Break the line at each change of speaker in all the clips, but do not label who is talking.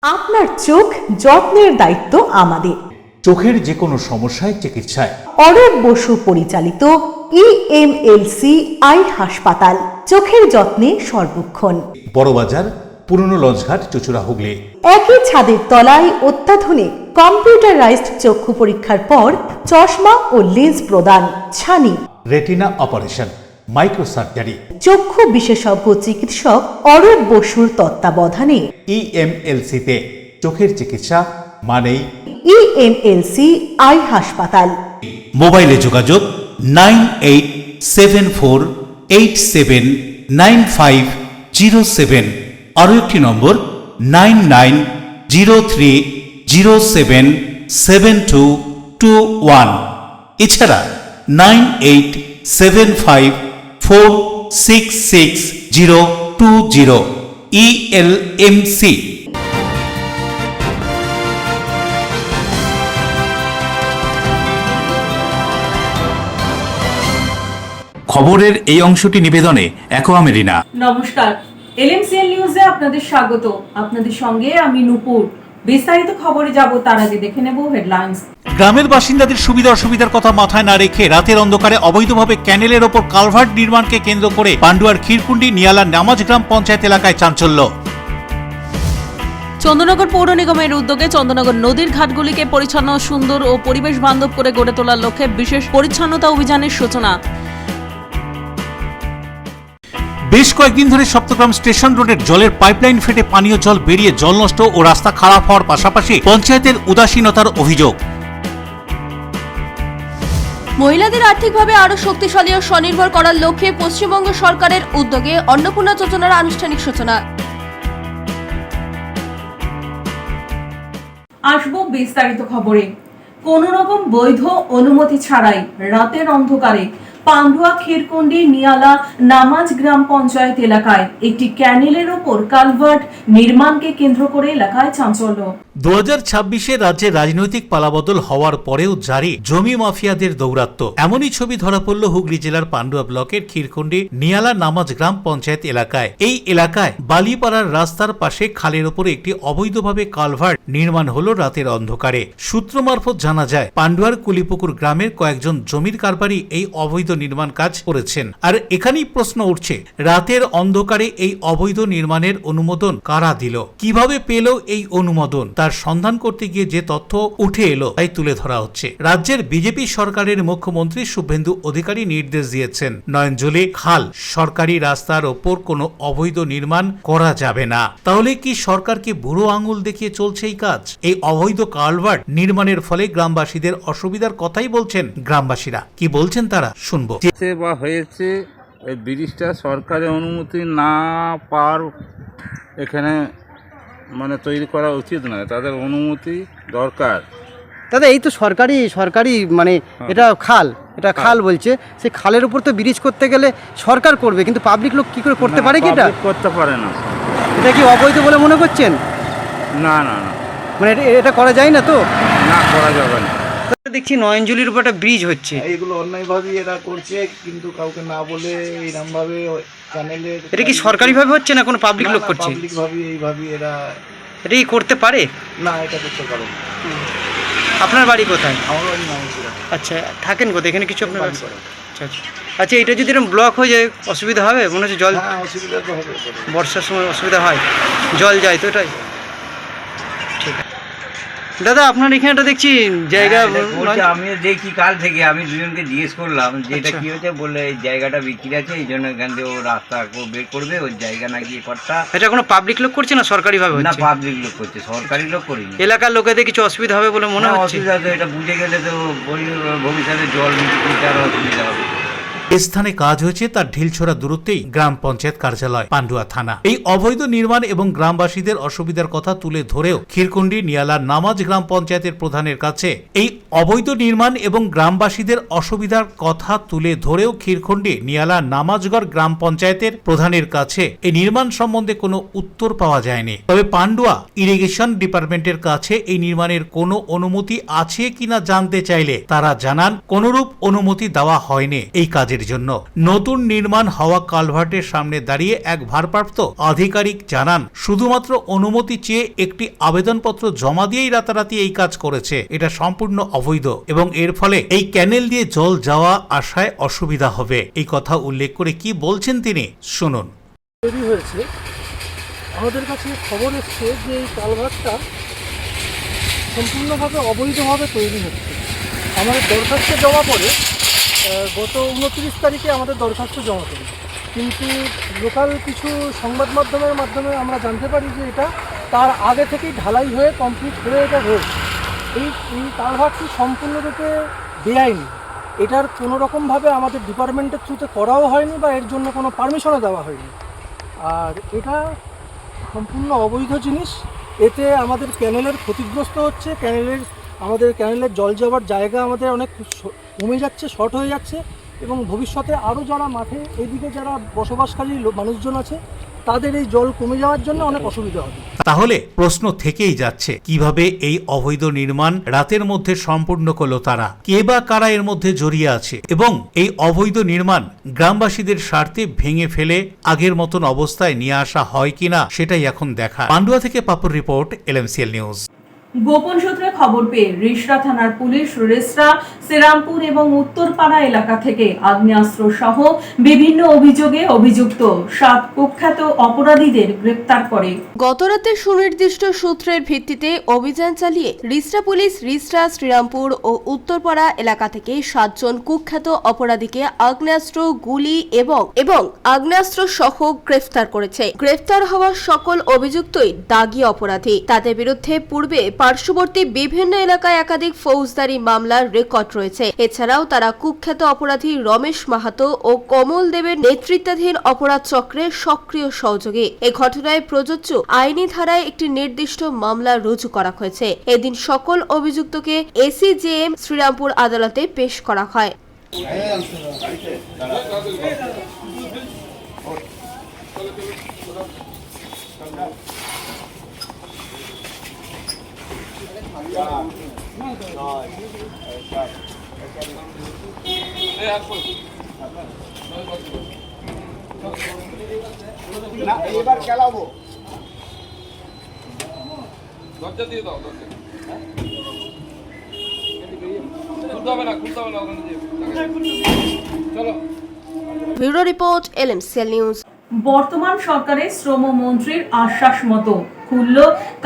আপনার চোখ যত্নের দায়িত্ব আমাদের।
চোখের যে কোনো সমস্যায় চিকিৎসায়
অরূপ বসু পরিচালিত ইএমএলসি আই হাসপাতাল, চোখের যত্নে সর্বক্ষণ।
বড়বাজার, পুরনো লঞ্চঘাট, চুচুড়া, হুগলি।
একই ছাদের তলায় অত্যাধুনিক কম্পিউটারাইজড চক্ষু পরীক্ষার পর চশমা ও লেন্স প্রদান, ছানি,
রেটিনা অপারেশন, মাইক্রো সার্জারি।
চক্ষু বিশেষজ্ঞ চিকিৎসক অরূপ বসুর তত্ত্বাবধানে
ইএমএলসিতে চোখের চিকিৎসা মানেই
ইএমএলসি আই হাসপাতাল।
মোবাইলে যোগাযোগ 9874879507, আরও একটি নম্বর 9903077221, এছাড়া 9875466020 ইএলএমসি। খবরের এই অংশটি নিবেদনে অ্যাকোয়া মেরিনা।
নমস্কার, এলএমসিএল নিউজে আপনাদের স্বাগত। আপনাদের সঙ্গে আমি নূপুর। বিস্তারিত খবরে যাব তার আগে দেখে নেব হেডলাইন্স।
গ্রামের বাসিন্দাদের সুবিধা অসুবিধার কথা মাথায় না রেখে রাতের অন্ধকারে অবৈধভাবে ক্যানেলের ওপর কালভার্ট নির্মাণকে কেন্দ্র করে পান্ডুয়ার ক্ষীরকুণ্ডি নিয়ালা নামাজ গ্রাম পঞ্চায়েত এলাকায় চাঞ্চল্য।
চন্দননগর পৌর নিগমের উদ্যোগে চন্দননগর নদীর ঘাটগুলিকে পরিচ্ছন্ন, সুন্দর ও পরিবেশ বান্ধব করে গড়ে তোলার লক্ষ্যে বিশেষ পরিচ্ছন্নতা অভিযানের সূচনা।
বেশ কয়েকদিন ধরে সপ্তগ্রাম স্টেশন রোডের জলের পাইপলাইন ফেটে পানীয় জল বেরিয়ে জল নষ্ট ও রাস্তা খারাপ হওয়ার পাশাপাশি পঞ্চায়েতের উদাসীনতার অভিযোগ।
মহিলাদের আর্থিকভাবে আরো শক্তিশালী ও স্বনির্ভর করার লক্ষ্যে পশ্চিমবঙ্গ সরকারের উদ্যোগে অন্নপূর্ণা যোজনার আনুষ্ঠানিক সূচনা।
আসবো বিস্তারিত খবরে। কোন রকম বৈধ অনুমতি ছাড়াই রাতের অন্ধকারে পান্ডুয়া ক্ষীরকুণ্ডি নিয়ালা নামাজ গ্রাম পঞ্চায়েত এলাকায় একটি ক্যানেলের ওপর কালভার্ট নির্মাণকে কেন্দ্র করে এলাকায় চাঞ্চল্য।
2026-এ রাজ্যে রাজনৈতিক পালাবদল হওয়ার পরেও জারি জমি মাফিয়াদের দৌরাত্ম্য। এমনই ছবি ধরা পড়ল হুগলি জেলার পান্ডুয়া ব্লকের ক্ষীরকুণ্ডি নিয়ালা নামাজ গ্রাম পঞ্চায়েত এলাকায়। এই এলাকায় বালিপাড়ার রাস্তার পাশে খালের ওপরে একটি অবৈধভাবে কালভার্ট নির্মাণ হলো রাতের অন্ধকারে। সূত্র মারফত জানা যায়, পান্ডুয়ার কুলিপুকুর গ্রামের কয়েকজন জমির কারবারি এই অবৈধ নির্মাণ কাজ করেছেন। আর এখানেই প্রশ্ন উঠছে, রাতের অন্ধকারে এই অবৈধ নির্মাণের অনুমোদন কারা দিল, কিভাবে পেল এই অনুমোদন? তার সন্ধান করতে গিয়ে যে তথ্য উঠে এলো তাই তুলে ধরা হচ্ছে। রাজ্যের বিজেপি সরকারের মুখ্যমন্ত্রী শুভেন্দু অধিকারী নির্দেশ দিয়েছেন, নয়নজলি খাল সরকারি রাস্তার ওপর কোনো অবৈধ নির্মাণ করা যাবে না। তাহলে কি সরকারকে বুড়ো আঙুল দেখিয়ে চলছে এই কাজ? এই অবৈধ কালভার্ট নির্মাণের ফলে গ্রামবাসীদের অসুবিধার কথাই বলছেন গ্রামবাসীরা। কি বলছেন তারা, শুনবো।
বা হয়েছে এই ব্রিজটা সরকারের অনুমতি না পাওয়ার এখানে মানে তৈরি করা উচিত নয়, তাদের অনুমতি দরকার।
দাদা, এই তো সরকারি মানে এটা খাল বলছে, সেই খালের উপর তো ব্রিজ করতে গেলে সরকার করবে, কিন্তু পাবলিক লোক কি করে করতে পারে? কি এটা
করতে পারে না।
এটা কি অবৈধ বলে মনে করছেন?
না না না,
মানে এটা করা যায় না তো?
না, করা যাবে না।
দেখছি নয়নজলির উপর একটা ব্রিজ হচ্ছে,
এইগুলো অন্যায়ভাবে এরা করছে, কিন্তু কাউকে না বলে এইরকম ভাবে চ্যানেলের।
এটা কি সরকারি ভাবে হচ্ছে না কোনো পাবলিক লোক করছে?
পাবলিক ভাবে এইভাবে এরা
এটা কি করতে পারে?
না, এটা করতে পারে না।
আপনার বাড়ি কোথায়?
আমার বাড়ি নামছিলাম।
আচ্ছা, থাকেন কোথায়? এখানে কিছু আপনার? আচ্ছা আচ্ছা আচ্ছা, এটা যদি এরকম ব্লক হয়ে যায় অসুবিধা হবে মনে হচ্ছে? জল,
হ্যাঁ, অসুবিধা তো হবে,
বর্ষার সময় অসুবিধা হয়, জল যায় তো, এটাই ঠিক আছে। দাদা, আপনার এখানেটা দেখছি জায়গা,
আমি দেখি কাল থেকে, আমি দুজনকে জিজ্ঞেস করলাম যে এটা কি হয়েছে, বললে এই জায়গাটা বিক্রি আছে, এই জন্য এখান থেকে ও রাস্তা বের করবে, ওই জায়গা না গিয়ে কর্তা।
এটা কোনো পাবলিক লোক করছে না সরকারি ভাবে?
না, পাবলিক লোক করছে, সরকারি লোক করিনি।
এলাকার লোকেদের কিছু অসুবিধা হবে বলে মনে হচ্ছে?
অসুবিধা তো এটা বুঝে গেলে তো ভবিষ্যতে জল নিতে আরো অসুবিধা হবে।
স্থানে কাজ হয়েছে তার ঢিলছোড়া দূরত্বেই গ্রাম পঞ্চায়েত কার্যালয়, পান্ডুয়া থানা। এই অবৈধ নির্মাণ এবং গ্রামবাসীদের অসুবিধার কথা তুলে ধরেও ক্ষীরকুণ্ডি নিয়ালা নামাজ গ্রাম পঞ্চায়েতের প্রধানের কাছে এই অবৈধ নির্মাণ এবং গ্রামবাসীদের অসুবিধার কথা তুলে ধরেও ক্ষীরকুণ্ডি নিয়ালা নামাজগড় গ্রাম পঞ্চায়েতের প্রধানের কাছে এই নির্মাণ সম্বন্ধে কোনো উত্তর পাওয়া যায়নি। তবে পান্ডুয়া ইরিগেশন ডিপার্টমেন্টের কাছে এই নির্মাণের কোনো অনুমতি আছে কিনা জানতে চাইলে তারা জানান, কোনরূপ অনুমতি দেওয়া হয়নি এই কাজের জন্য। নতুন নির্মাণ হওয়া কালভার্টের সামনে দাঁড়িয়ে এক ভারপ্রাপ্ত আধিকারিক জানান, শুধুমাত্র অনুমতি চেয়ে একটি আবেদনপত্র জমা দিয়েই রাতারাতি এই কাজ করেছে। এটা সম্পূর্ণ অবৈধ এবং এর ফলে এই ক্যানেল দিয়ে জল যাওয়া আসায় অসুবিধা হবে। এই কথা উল্লেখ করে কি বলছেন তিনি, শুনুন।
তৈরি হয়েছে, আমাদের কাছে খবর এসছে যে এই কালভার্টটা সম্পূর্ণভাবে অবৈধভাবে তৈরি হচ্ছে। আমাদের দরখাস্ত জমা পড়ে গত 29 তারিখে আমাদের দরখাস্ত জমা পড়ে, কিন্তু লোকাল কিছু সংবাদ মাধ্যমের মাধ্যমে আমরা জানতে পারি যে এটা তার আগে থেকেই ঢালাই হয়ে কমপ্লিট হয়ে এটা রয়েছে। এই কালভার্টটি সম্পূর্ণরূপে বেআইনি। এটার কোনো রকমভাবে আমাদের ডিপার্টমেন্টের থ্রুতে করাও হয়নি বা এর জন্য কোনো পারমিশনও দেওয়া হয়নি। আর এটা সম্পূর্ণ অবৈধ জিনিস। এতে আমাদের ক্যানেলের ক্ষতিগ্রস্ত হচ্ছে, আমাদের ক্যানেলের জল যাওয়ার জায়গা আমাদের অনেক কমে যাচ্ছে, শর্ট হয়ে যাচ্ছে এবং ভবিষ্যতে আরও যারা মাঠে এদিকে যারা বসবাসকারী মানুষজন আছে তাদের এই জল কমে যাওয়ার জন্য অনেক অসুবিধা হবে।
তাহলে প্রশ্ন থেকেই যাচ্ছে, কিভাবে এই অবৈধ নির্মাণ রাতের মধ্যে সম্পূর্ণ করলো তারা, কে বা কারা এর মধ্যে জড়িয়ে আছে এবং এই অবৈধ নির্মাণ গ্রামবাসীদের স্বার্থে ভেঙে ফেলে আগের মতন অবস্থায় নিয়ে আসা হয় কিনা সেটাই এখন দেখা। পান্ডুয়া থেকে পাপুর রিপোর্ট, LMCL নিউজ।
গোপন সূত্রে খবর পেয়ে রিষড়া থানার পুলিশ রিষড়া, শ্রীরামপুর এবং উত্তরপাড়া এলাকা থেকে আগ্নেয়াস্ত্র সহ বিভিন্ন অভিযোগে অভিযুক্ত 7 কুখ্যাত অপরাধীদের গ্রেপ্তার করে।
গতরাতে সুনির্দিষ্ট সূত্রের ভিত্তিতে অভিযান চালিয়ে রিষড়া পুলিশ রিষড়া, শ্রীরামপুর ও উত্তরপাড়া এলাকা থেকে 7 জন কুখ্যাত অপরাধীকে আগ্নেয়াস্ত্র, গুলি এবং আগ্নেয়াস্ত্র সহ গ্রেফতার করেছে। গ্রেফতার হওয়া সকল অভিযুক্তই দাগী অপরাধী। তাদের বিরুদ্ধে পূর্বে পার্শ্ববর্তী বিভিন্ন এলাকায় একাধিক ফৌজদারি মামলার রেকর্ড রয়েছে। এছাড়াও তারা কুখ্যাত অপরাধী রমেশ মাহাতো ও কমল দেবের নেতৃত্বাধীন অপরাধ চক্রের সক্রিয় সহযোগী। এ ঘটনায় প্রযোজ্য আইনি ধারায় একটি নির্দিষ্ট মামলা রুজু করা হয়েছে। এদিন সকল অভিযুক্তকে ACJM শ্রীরামপুর আদালতে পেশ করা হয়।
এবার খেলাবো,
দরজা দিয়ে দাও, দরজা খুলতে হবে না, চলো।
Bureau report, LMCL news.
বর্তমান সরকারের শ্রমমন্ত্রীর আশ্বাস মতো খুলল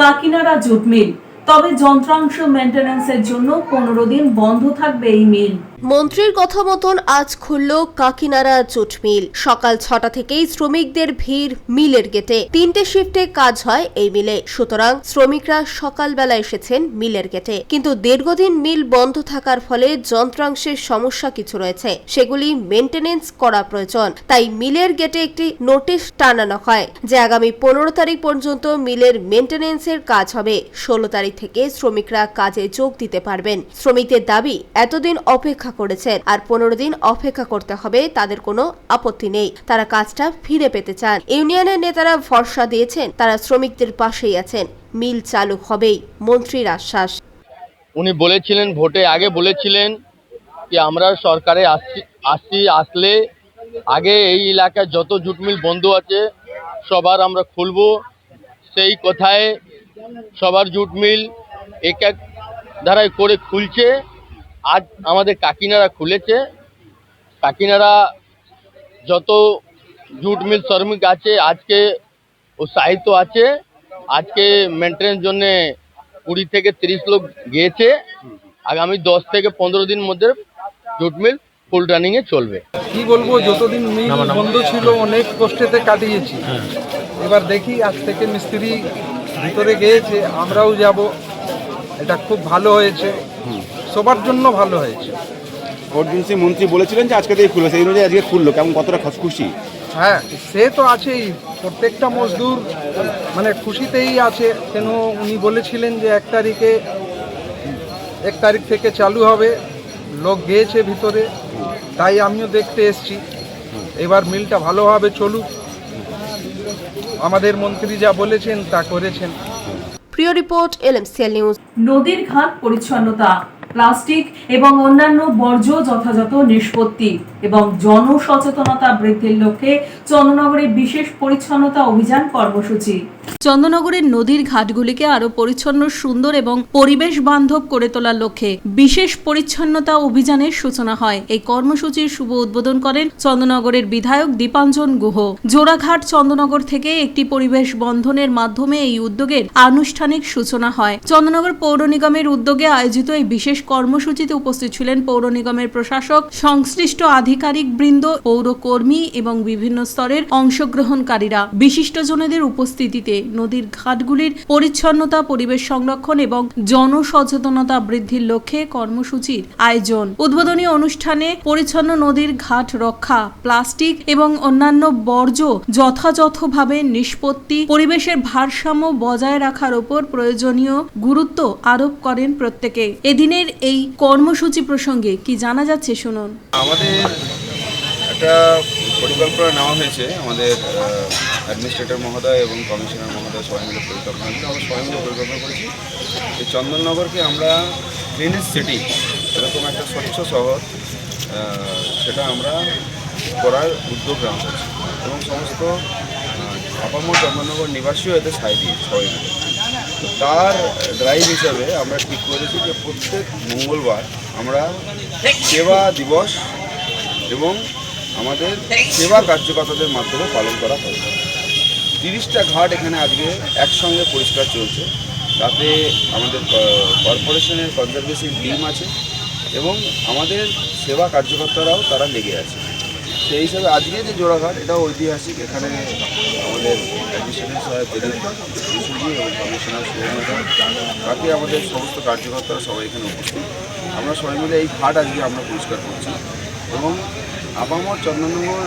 কাকিনাড়া জুট মিল, তবে যন্ত্রাংশ মেইনটেনেন্সের জন্য 15 দিন বন্ধ থাকবে এই মিল।
মন্ত্রীর কথা মতন আজ খুলল কাকিনাড়া জুট মিল। সকাল 6টা থেকেই শ্রমিকদের ভিড় মিলের গেটে। 3টে শিফটে কাজ হয় এই মিলে, সুতরাং শ্রমিকরা সকালবেলা এসেছেন মিলের গেটে। কিন্তু দীর্ঘদিন মিল বন্ধ থাকার ফলে যন্ত্রাংশের সমস্যা কিছু রয়েছে, সেগুলি মেইনটেনেন্স করা প্রয়োজন। তাই মিলের গেটে একটি নোটিশ টানানো হয় যে আগামী 15 তারিখ পর্যন্ত মিলের মেইনটেনেন্সের কাজ হবে। 16 তারিখ থেকে শ্রমিকরা কাজে যোগ দিতে পারবেন। শ্রমিকদের দাবি, এতদিন অপেক্ষা করেছেন আর 15 দিন অপেক্ষা করতে হবে, তাদের কোনো আপত্তি নেই। তারা কাজটা ফিরে পেতে চান। ইউনিয়নের নেতারা ভরসা দিয়েছেন, তারা শ্রমিকদের পাশেই আছেন। মিল চালু হবেই, মন্ত্রীর আশ্বাস।
উনি বলেছিলেন, ভোটে আগে বলেছিলেন যে আমরা সরকারে আসলে আগে এই এলাকায় যত জুট মিল বন্ধ আছে সবার আমরা খুলব। সেই কথায় সবার জুট মিল এক এক ধারায় করে খুলছে। আজ আমাদের কাকিনাড়া খুলেছে। কাকিনাড়া যত জুট মিল শ্রমিক আছে আজকে উৎসাহিত আছে। আজকে মেনটেন্স জন্য 20 থেকে 30 লোক গিয়েছে। আগামী 10 থেকে 15 দিন মধ্যে জুট মিল ফুল রানিংয়ে চলবে।
কি বলবো, যতদিন মিল বন্ধ ছিল অনেক কষ্টেতে কাটিয়েছি। এবার দেখি, আজ থেকে মিস্ত্রি ভিতরে গিয়েছে, আমরাও যাব। এটা খুব ভালো হয়েছে, সবার জন্য ভালো হয়েছে।
অর্জুনসি মন্ত্রী বলেছিলেন যে আজকে থেকে খুলবে, সেই অনুযায়ী আজকে খুললো। কেমন, কতটা খুশি?
হ্যাঁ, সে তো আছেই। প্রত্যেকটা মজদুর মানে খুশিতেই আছে। কেন উনি বলেছিলেন যে 1 তারিখ থেকে চালু হবে। লোক গিয়েছে ভিতরে, তাই আমিও দেখতে এসেছি। এবার মিলটা ভালোভাবে চলুক। আমাদের মন্ত্রী যা বলেছেন তা করেছেন।
প্রিয় রিপোর্ট, LMCL নিউজ।
নদীর ঘাট পরিচ্ছন্নতা প্লাস্টিক এবং অন্যান্য বর্জ্য যথাযথ নিষ্পত্তি এবং জনসচেতনতা বৃদ্ধির লক্ষ্যে চন্দননগরে বিশেষ পরিচ্ছন্নতা অভিযান কর্মসূচি।
চন্দননগরের নদীর ঘাটগুলিকে আরো পরিচ্ছন্ন, সুন্দর এবং পরিবেশ বান্ধব করে তোলার লক্ষ্যে বিশেষ পরিচ্ছন্নতা অভিযানের সূচনা হয়। এই কর্মসূচির শুভ উদ্বোধন করেন চন্দননগরের বিধায়ক দীপাঞ্জন গুহ। জোড়াঘাট চন্দননগর থেকে একটি পরিবেশ বন্ধনের মাধ্যমে এই উদ্যোগের আনুষ্ঠানিক সূচনা হয়। চন্দননগর পৌর নিগমের উদ্যোগে আয়োজিত এই বিশেষ কর্মসূচিতে উপস্থিত ছিলেন পৌর নিগমের প্রশাসক, সংশ্লিষ্ট আধিকারিক বৃন্দ, পৌর কর্মী এবং বিভিন্ন স্তরের অংশগ্রহণকারীরা। বিশিষ্টজনেদের উপস্থিতিতে নদীর ঘাটগুলির পরিচ্ছন্নতা, পরিবেশ সংরক্ষণ এবং জনসচেতনতা বৃদ্ধির লক্ষ্যে কর্মসূচির আয়োজন। উদ্বোধনী অনুষ্ঠানে পরিচ্ছন্ন নদীর ঘাট রক্ষা, প্লাস্টিক এবং অন্যান্য বর্জ্য যথাযথভাবে নিষ্পত্তি, পরিবেশের ভারসাম্য বজায় রাখার উপর প্রয়োজনীয় গুরুত্ব আরোপ করেন প্রত্যেকে। এদিনের এই কর্মসূচি প্রসঙ্গে কি জানা যাচ্ছে শুনুন।
আমাদের একটা পরিকল্পনা নেওয়া হয়েছে, আমাদের অ্যাডমিনিস্ট্রেটর মহোদয় এবং কমিশনার মহোদয় সবাই মিলে পরিকল্পনা হয়েছে। আমরা সবাই মিলে পরিকল্পনা করেছি যে চন্দননগরকে আমরা ক্লিনেস্ট সিটি, এরকম একটা স্বচ্ছ শহর, সেটা আমরা করার উদ্যোগ নেওয়া হয়েছে এবং সমস্ত আপামর চন্দননগর নিবাসীও এতে সায় দিয়েছে সবাই মিলে। তো তার ড্রাইভ হিসাবে আমরা ঠিক করেছি যে প্রত্যেক মঙ্গলবার আমরা সেবা দিবস এবং আমাদের সেবা কার্যকর্তাদের মাধ্যমে পালন করা হয়। 30টা ঘাট এখানে আজকে একসঙ্গে পরিষ্কার চলছে, তাতে আমাদের কর্পোরেশনের কনজারভেশন টিম আছে এবং আমাদের সেবা কার্যকর্তারাও তারা লেগে আছে। সেই হিসাবে আজকে যে জোড়াঘাট, এটাও ঐতিহাসিক। এখানে আমাদের অ্যাডমিনিস্ট্রেটর সাহেব ইস্যুজি এবং কমিশনার সুরেন্দ্র, বাকি আমাদের সমস্ত কার্যকর্তারা সবাই এখানে উপস্থিত। আমরা সবাই মিলে এই ঘাট আজকে আমরা পরিষ্কার করছি এবং আপামর চন্দননগর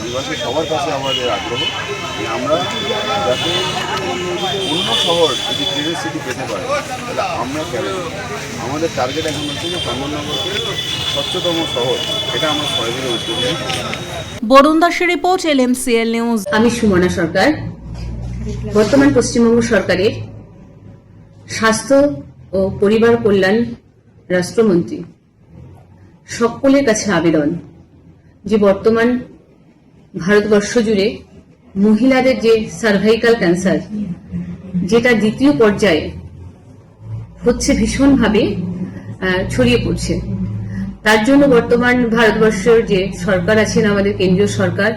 নিবাসী সবার কাছে আমাদের আগ্রহ যে আমরা যাতে অন্য শহর যদি ক্লিন সিটি পেতে পারে, তাহলে আমরা কেন, আমাদের টার্গেট এখন হচ্ছে যে চন্দননগরকে স্বচ্ছতম শহর, এটা আমরা সবাই মিলে উদ্যোগ নিই।
বরুণ দাসের রিপোর্ট, LMCL নিউজ।
আমি সুমনা সরকার, বর্তমান পশ্চিমবঙ্গ সরকারের স্বাস্থ্য ও পরিবার কল্যাণ রাষ্ট্রমন্ত্রী। সকলের কাছে আবেদন যে বর্তমান ভারতবর্ষ জুড়ে মহিলাদের যে সার্ভাইকাল ক্যান্সার, যেটা দ্বিতীয় পর্যায়ে হচ্ছে, ভীষণভাবে ছড়িয়ে পড়ছে। তার জন্য বর্তমান ভারতবর্ষের যে সরকার আছেন, আমাদের কেন্দ্রীয় সরকার,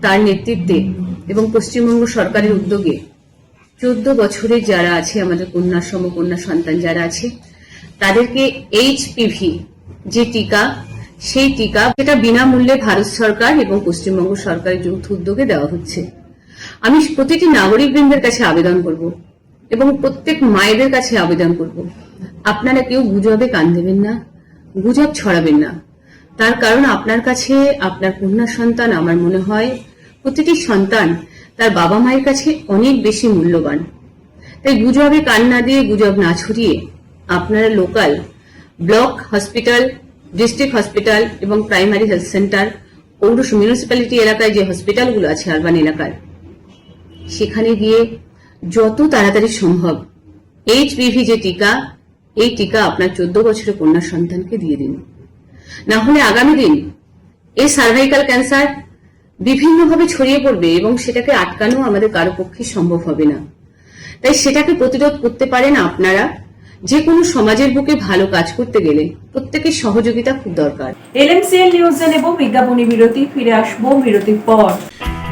তার নেতৃত্বে এবং পশ্চিমবঙ্গ সরকারের উদ্যোগে 14 বছরের যারা আছে, আমাদের কন্যা সমকন্যা সন্তান যারা আছে, তাদেরকে HPV যে টিকা, সেই টিকা যেটা বিনামূল্যে ভারত সরকার এবং পশ্চিমবঙ্গ সরকারের যৌথ উদ্যোগে দেওয়া হচ্ছে। আমি প্রতিটি নাগরিকবৃন্দের কাছে আবেদন করব এবং প্রত্যেক মায়েদের কাছে আবেদন করব, আপনারা কেউ গুজবে কান দেবেন না, গুজব ছড়াবেন না। তার কারণ আপনার কাছে আপনার কন্যা সন্তান, আমার মনে হয় প্রতিটি সন্তান তার বাবা মায়ের কাছে অনেক বেশি মূল্যবান। তাই গুজবে কান না দিয়ে, গুজব না ছড়িয়ে, আপনারা local block hospital, district hospital এবং প্রাইমারি হেলথ সেন্টার, পৌর মিউনিসিপ্যালিটি এলাকায় যে হসপিটালগুলো আছে আরবান এলাকায়, সেখানে গিয়ে যত তাড়াতাড়ি সম্ভব HPV যে টিকা, এই টিকা আপনার 14 বছরের কন্যা সন্তানকে দিয়ে দিন। না হলে আগামী দিন এই সার্ভাইকাল ক্যান্সার বিভিন্নভাবে ছড়িয়ে পড়বে এবং সেটাকে আটকানো আমাদের কারো পক্ষে সম্ভব হবে না। তাই সেটাকে প্রতিরোধ করতে পারেন আপনারা। যে কোনো সমাজের বুকে ভালো কাজ করতে গেলে প্রত্যেকের সহযোগিতা খুব দরকার।
LMCL নিউজে নেব বিজ্ঞাপনী বিরতি, ফিরে আসবো বিরতির পর।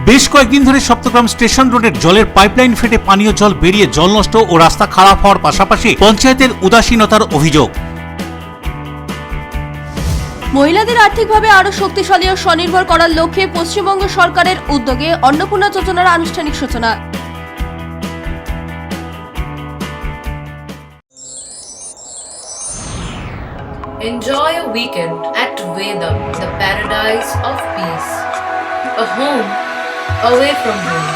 বেশ কয়েকদিন ধরে সপ্তগ্রাম স্টেশন রোডের জলের পাইপলাইন ফেটে পানীয় জল বেরিয়ে জল নষ্ট ও রাস্তা খারাপ হওয়ার পাশাপাশি পঞ্চায়েতের উদাসীনতার অভিযোগ।
মহিলাদের আর্থিকভাবে আরো শক্তিশালী ও স্বনির্ভর করার লক্ষ্যে পশ্চিমবঙ্গ সরকারের উদ্যোগে অন্নপূর্ণা যোজনার আনুষ্ঠানিক সূচনা।
Enjoy a weekend at Vedam, the paradise of peace. A home away from home.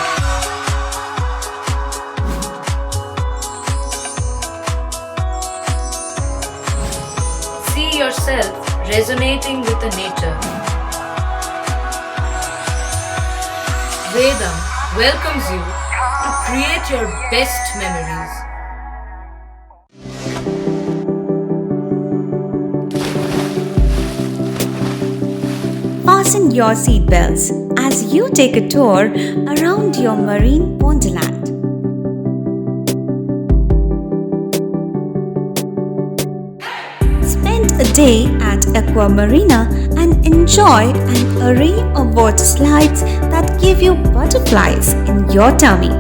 See yourself resonating with the nature. Vedam welcomes you to create your best memories.
your seatbelts as you take a tour around your marine wonderland. Spend a day at Aqua Marina and enjoy an array of water slides that give you butterflies in your tummy.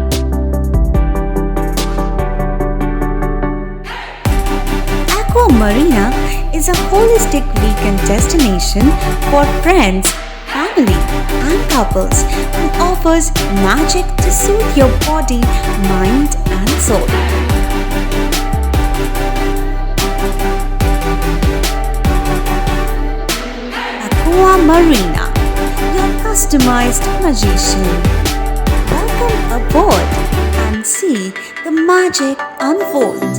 Aqua Marina is a holistic weekend destination for friends, family, and couples and offers magic to soothe your body, mind, and soul. Aqua Marina, your customized magician. Welcome aboard and see the magic unfold.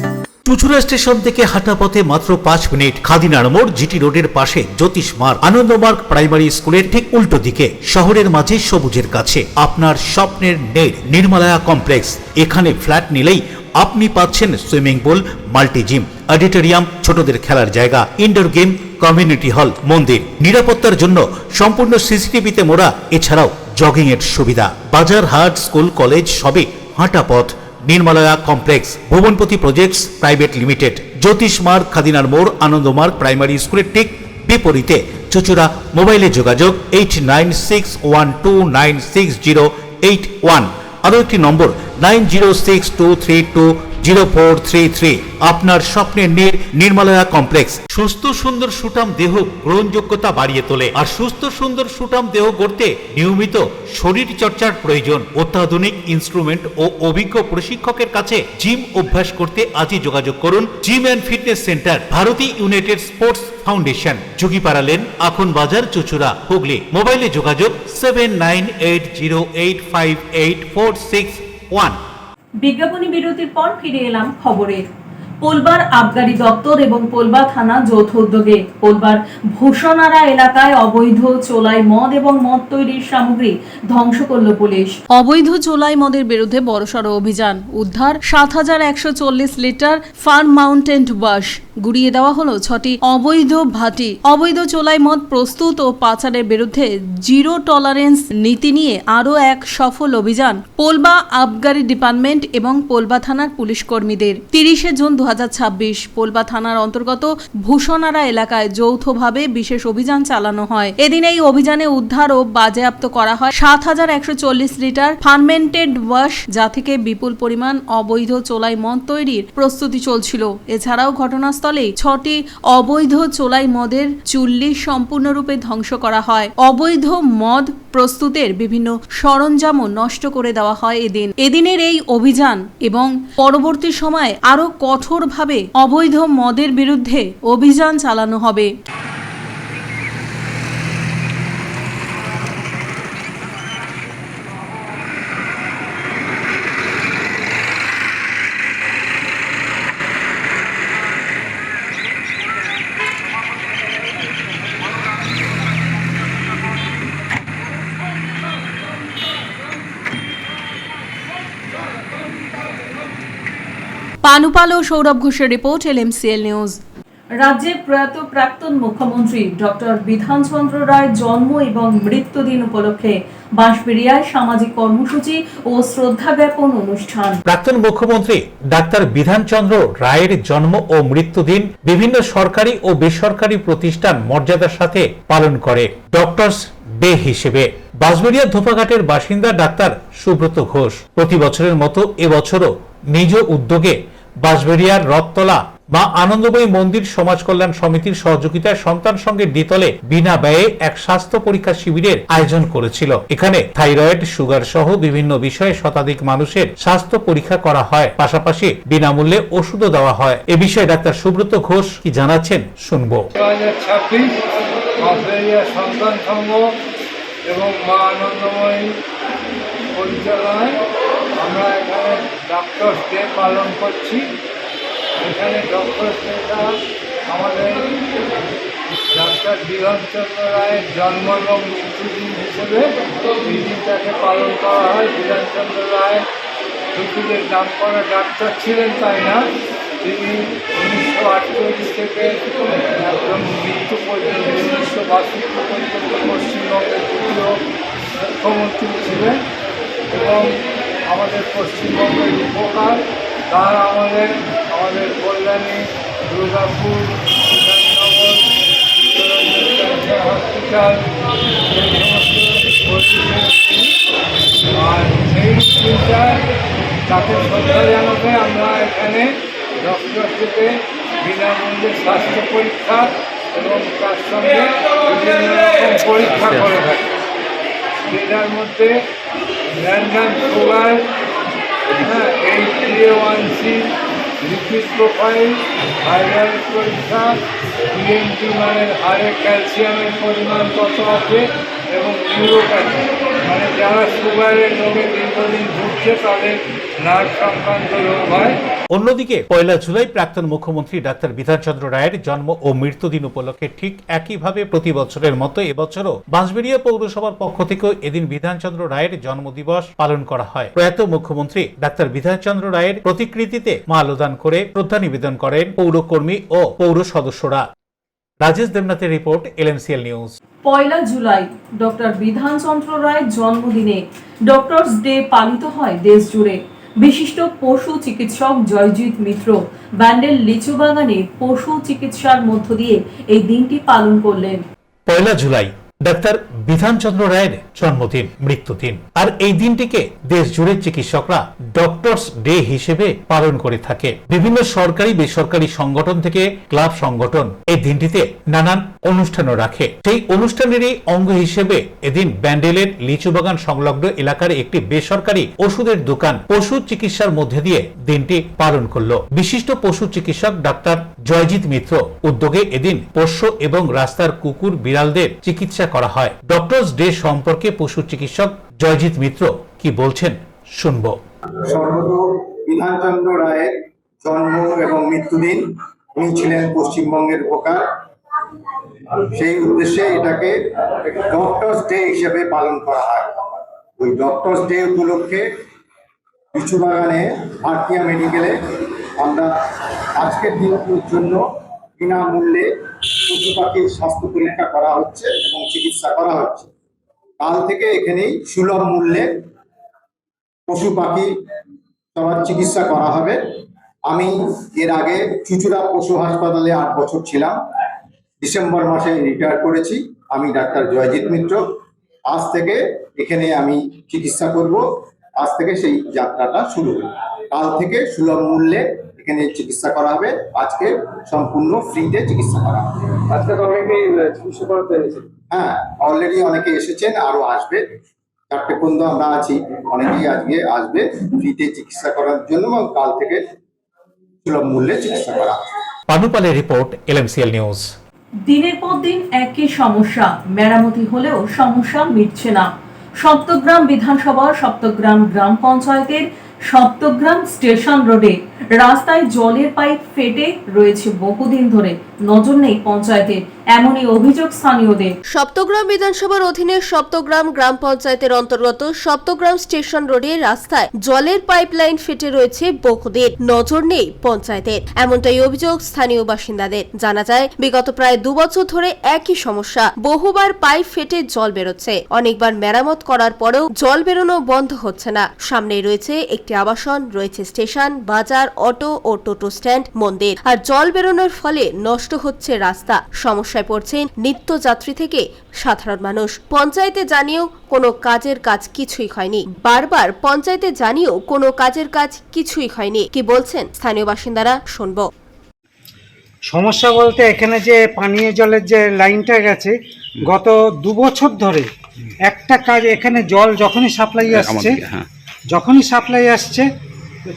Chuchura station থেকে হাঁটা পথে মাত্র 5 minute, খাদিনার মোড়, GT রোডের পাশে জ্যোতিষ মার্গ, Ananda Marga primary স্কুলের ঠিক উল্টো দিকে, শহরের মাঝে সবুজের কাছে আপনার স্বপ্নের নেট নির্মলায়া কমপ্লেক্স। এখানে ফ্ল্যাট নিলেই আপনি পাচ্ছেন swimming pool, multi gym, auditorium, ছোটদের খেলার জায়গা, ইনডোর গেম, কমিউনিটি হল, মন্দির, নিরাপত্তার জন্য সম্পূর্ণ সিসিটিভিতে মোড়া, এছাড়াও জগিং এর সুবিধা, বাজার, হাট, স্কুল, কলেজ সবই হাঁটা পথ। নির্মলায়া কমপ্লেক্স, ভুবনপতি প্রজেক্টস প্রাইভেট লিমিটেড, জ্যোতিষ মার্গ, খাদিনার মোড়, আনন্দমার্গ প্রাইমারি স্কুলের ঠিক বিপরীতে, চুচুড়া। মোবাইলে যোগাযোগ 8961296081, আরও একটি নম্বর 9062320433। আপনার স্বপ্নের নির্মলায়া কমপ্লেক্স সুস্থ সুন্দর সুঠাম দেহ গ্রহণযোগ্যতা বাড়িয়ে তোলে। আর সুস্থ সুন্দর সুঠাম দেহ গড়তে নিয়মিত শরীর চর্চার প্রয়োজন। অত্যাধুনিক ইনস্ট্রুমেন্ট ও অভিজ্ঞ প্রশিক্ষকের কাছে জিম অভ্যাস করতে আজই যোগাযোগ করুন। Gym and fitness centre, Bharati united sports foundation, যোগীপাড়া লেন, আখন বাজার, চুচুড়া, হুগলি। মোবাইলে যোগাযোগ 7980858461।
বিজ্ঞাপনী বিরতির পর ফিরে এলাম খবরের। পোলবার আবগারি দপ্তর এবং পোলবা থানা যৌথ উদ্যোগে পোলবার ভূষণারা এলাকায় অবৈধ চোলাই মদ এবং মদ তৈরির সামগ্রী ধ্বংস করল পুলিশ।
অবৈধ চোলাই মদের বিরুদ্ধে বড়সড় অভিযান, উদ্ধার ৭,১৪০ লিটার ফার্ম মাউন্টেন ওয়াশ, গুড়িয়ে দেওয়া হলো ৬টি অবৈধ ভাটি। অবৈধ চোলাই মদ প্রস্তুত ও পাচারের বিরুদ্ধে জিরো টলারেন্স নীতি নিয়ে আরও এক সফল অভিযান পোলবা আবগারি ডিপার্টমেন্ট এবং পোলবা থানার পুলিশ কর্মীদের। ৩০শে জুন ২০২৬ পোলবা থানার অন্তর্গত ভূষণারা এলাকায় যৌথভাবে বিশেষ অভিযান চালানো হয়। এদিন এই অভিযানে উদ্ধার ও বাজেয়াপ্ত করা হয় ৭,১৪০ লিটার ফার্মেন্টেড ওয়াশ, যা থেকে বিপুল পরিমাণ অবৈধ চোলাই মদ তৈরির প্রস্তুতি চলছিল। এছাড়াও ঘটনাস্থলে 6টি অবৈধ চোলাই মদের চুল্লি সম্পূর্ণরূপে ধ্বংস করা হয়। অবৈধ মদ প্রস্তুতের বিভিন্ন সরঞ্জামও নষ্ট করে দেওয়া হয় এদিনের এই অভিযান এবং পরবর্তী সময়ে আরো কঠোরভাবে অবৈধ মদের বিরুদ্ধে অভিযান চালানো হবে। পানুপাল ও সৌরভ ঘোষের রিপোর্ট, LMCL নিউজ।
রাজ্যের প্রয়াত প্রাক্তন মুখ্যমন্ত্রী ডক্টর বিধানচন্দ্র রায়ের জন্ম এবং মৃত্যুদিন উপলক্ষে বাঁশবেড়িয়ায় সামাজিক কর্মসূচি ও শ্রদ্ধা জ্ঞাপন অনুষ্ঠান।
প্রাক্তন মুখ্যমন্ত্রী ডাক্তার বিধানচন্দ্র রায়ের জন্ম ও মৃত্যুদিন বিভিন্ন সরকারি ও বেসরকারি প্রতিষ্ঠান মর্যাদার সাথে পালন করে ডক্টরস ডে হিসেবে। বাঁশবেড়িয়া ধোপাঘাটের বাসিন্দা ডাক্তার সুব্রত ঘোষ প্রতি বছরের মতো এবছরও নিজ উদ্যোগে বাঁশবেড়িয়ার রথতলা মা আনন্দময়ী মন্দির সমাজ কল্যাণ সমিতির সহযোগিতায় সন্তান সঙ্গে দ্বিতলে বিনা ব্যয়ে এক স্বাস্থ্য পরীক্ষা শিবিরের আয়োজন করেছিল। এখানে থাইরয়েড, সুগার সহ বিভিন্ন বিষয়ে শতাধিক মানুষের স্বাস্থ্য পরীক্ষা করা হয়, পাশাপাশি বিনামূল্যে ওষুধও দেওয়া হয়। এ বিষয়ে ডাক্তার সুব্রত ঘোষ কি জানাচ্ছেন শুনবো।
2026 বাঁশবেড়িয়া সন্তান সংঘ এবং মা আনন্দময়ী পরিচালনায় আমরা এখানে ডক্টরস ডে পালন করছি। এখানে ডক্টরস ডেটা আমাদের ডাক্তার বিধানচন্দ্র রায়ের জন্ম এবং মৃত্যুদিন হিসেবে এই দিনটাকে পালন করা হয়। বিধানচন্দ্র রায় পৃথিবীর নাম করা ডাক্তার ছিলেন তাই না, তিনি 1948 থেকে একদম মৃত্যু পর্যন্ত 1962 পর্যন্ত পশ্চিমবঙ্গের দ্বিতীয় মুখ্যমন্ত্রী ছিলেন এবং আমাদের পশ্চিমবঙ্গের উপকার তার আমাদের কল্যাণী, দুর্গাপুর, বিধাননগর, হসপিটাল এই সমস্ত আর সেই চিন্তায় তাকে শ্রদ্ধা জানাতে আমরা এখানে ডক্টর থেকে বিনামূল্যে স্বাস্থ্য পরীক্ষা এবং তার সঙ্গে বিভিন্ন রকম পরীক্ষা করে থাকি, যেটার মধ্যে random sugar, HbA1c, lipid profile, thyroid পরীক্ষা, TMT মানে হাড়ে ক্যালসিয়ামের পরিমাণ কত আছে এবং নিউরোপ্যাথি মানে যারা সুগারের রোগে দীর্ঘদিন ভুগছে তাদের নার্ভ সংক্রান্ত রোগ হয়।
অন্যদিকে 1 জুলাই প্রাক্তন মুখ্যমন্ত্রী ডাক্তার বিধানচন্দ্র রায়ের জন্ম ও মৃত্যুদিন উপলক্ষে ঠিক একইভাবে প্রতি বছরের মতো এবছরও বাঁশবেড়িয়া পৌরসভার পক্ষ থেকে এদিন বিধানচন্দ্র রায়ের জন্মদিবস পালন করা হয়। প্রয়াত মুখ্যমন্ত্রী ডাক্তার বিধানচন্দ্র রায়ের প্রতিকৃতিতে মাল্যদান করে শ্রদ্ধা নিবেদন করেন পৌরকর্মী ও পৌর সদস্যরা। রাজেশ দেবনাথের report, LMCL news.
1 July doctor Bidhan Chandra রায়ের জন্মদিনে ডক্টরস ডে পালিত হয় দেশ জুড়ে। বিশিষ্ট পশু চিকিৎসক জয়জিৎ মিত্র ব্যান্ডেল লিচু বাগানে পশু চিকিৎসার মধ্য দিয়ে এই দিনটি পালন করলেন।
1 জুলাই ডাক্তার বিধানচন্দ্র রায়ের জন্মদিন, মৃত্যুদিন, আর এই দিনটিকে দেশ জুড়ে চিকিৎসকরা ডক্টরস ডে হিসেবে পালন করে থাকে। বিভিন্ন সরকারি বেসরকারি সংগঠন থেকে ক্লাব সংগঠন এই দিনটিতে নানান অনুষ্ঠানও রাখে। সেই অনুষ্ঠানেরই অঙ্গ হিসেবে এদিন ব্যান্ডেলের লিচু বাগান সংলগ্ন এলাকার একটি বেসরকারি ওষুধের দোকান পশু চিকিৎসার মধ্যে দিয়ে দিনটি পালন করলো। বিশিষ্ট পশু চিকিৎসক ডাক্তার জয়জিৎ মিত্র উদ্যোগে এদিন পোষ্য এবং রাস্তার কুকুর বিড়ালদের চিকিৎসা করা হয়। ডক্টরস ডে সম্পর্কে পশু চিকিৎসক জয়জিৎ মিত্র কি বলছেন শুনবো।
স্বর্গত বিধানচন্দ্র রায়ের জন্ম এবং মৃত্যুদিন, উনি ছিলেন পশ্চিমবঙ্গের উপকার, সেই উদ্দেশ্যে এটাকে ডক্টরস ডে হিসেবে পালন করা হয়। ওই ডক্টরস ডে উপলক্ষে লিচু বাগানে ভারতীয় মেডিকেলে আমরা আজকের দিনটির জন্য বিনামূল্যে পশু পাখির স্বাস্থ্য পরীক্ষা করা হচ্ছে এবং চিকিৎসা করা হচ্ছে। কাল থেকে এখানেই সুলভ মূল্যে পশু পাখি সবার চিকিৎসা করা হবে। আমি এর আগে চুচুড়া পশু হাসপাতালে 8 বছর ছিলাম, ডিসেম্বর মাসে রিটায়ার করেছি। আমি ডাক্তার জয়জিৎ মিত্র। আজ থেকে এখানে আমি চিকিৎসা করব, আজ থেকে সেই যাত্রাটা শুরু হলো। কাল থেকে সুলভ মূল্যে এখানে চিকিৎসা করা হবে, আজকে সম্পূর্ণ ফ্রিতে চিকিৎসা করা হবে। আজকে তো অনেকেই চিকিৎসা করাতে এসেছেন। হ্যাঁ, অলরেডি অনেকে এসেছেন, আরো আসবে। 4টে পর্যন্ত আমরা আছি, অনেকেই আজকে আসবে ফ্রিতে চিকিৎসা করার জন্য এবং কাল থেকে সুলভ মূল্যে চিকিৎসা করা হবে।
পানুপালের রিপোর্ট, LMCL নিউজ।
দিনের পর দিন একই সমস্যা, মেরামতি হলেও সমস্যা মিটছে না। সপ্তগ্রাম বিধানসভার সপ্তগ্রাম গ্রাম পঞ্চায়েতের সপ্তগ্রাম স্টেশন রোডে রাস্তায় জলের পাইপ ফেটে রয়েছে বহুদিন ধরে, নজর নেই পঞ্চায়েতের, এমনই অভিযোগ স্থানীয়দের।
সপ্তগ্রাম বিধানসভার অধীনে সপ্তগ্রাম গ্রাম পঞ্চায়েতের অন্তর্গত সপ্তগ্রাম স্টেশন রোডের রাস্তায় জলের পাইপলাইন ফেটে রয়েছে বহুদিন, নজর নেই পঞ্চায়েতের, এমনটাই অভিযোগ স্থানীয় বাসিন্দাদের। জানা যায় বিগত প্রায় 2 বছর ধরে একই সমস্যা, বহুবার পাইপ ফেটে জল বেরোচ্ছে, অনেকবার মেরামত করার পরেও জল বেরোনো বন্ধ হচ্ছে না। সামনেই রয়েছে একটি আবাসন, রয়েছে স্টেশন, বাজার, অটো ও টোটো স্ট্যান্ড, মন্দির, আর জল বেরোনোর ফলে নষ্ট হচ্ছে রাস্তা। সমস্যায় পড়ছেন নিত্যযাত্রী থেকে সাধারণ মানুষ। পঞ্চায়েতে জানিয়েও কোনো কাজের কাজ কিছুই হয়নি, বারবার পঞ্চায়েতে জানিয়েও কোনো কাজের কাজ কিছুই হয়নি। কি বলছেন স্থানীয় বাসিন্দারা, শুনবো।
সমস্যা বলতে এখানে যে পানীয় জলের যে লাইনটা গেছে, গত 2 বছর ধরে একটা কাজ, এখানে জল যখনই সাপ্লাই আসছে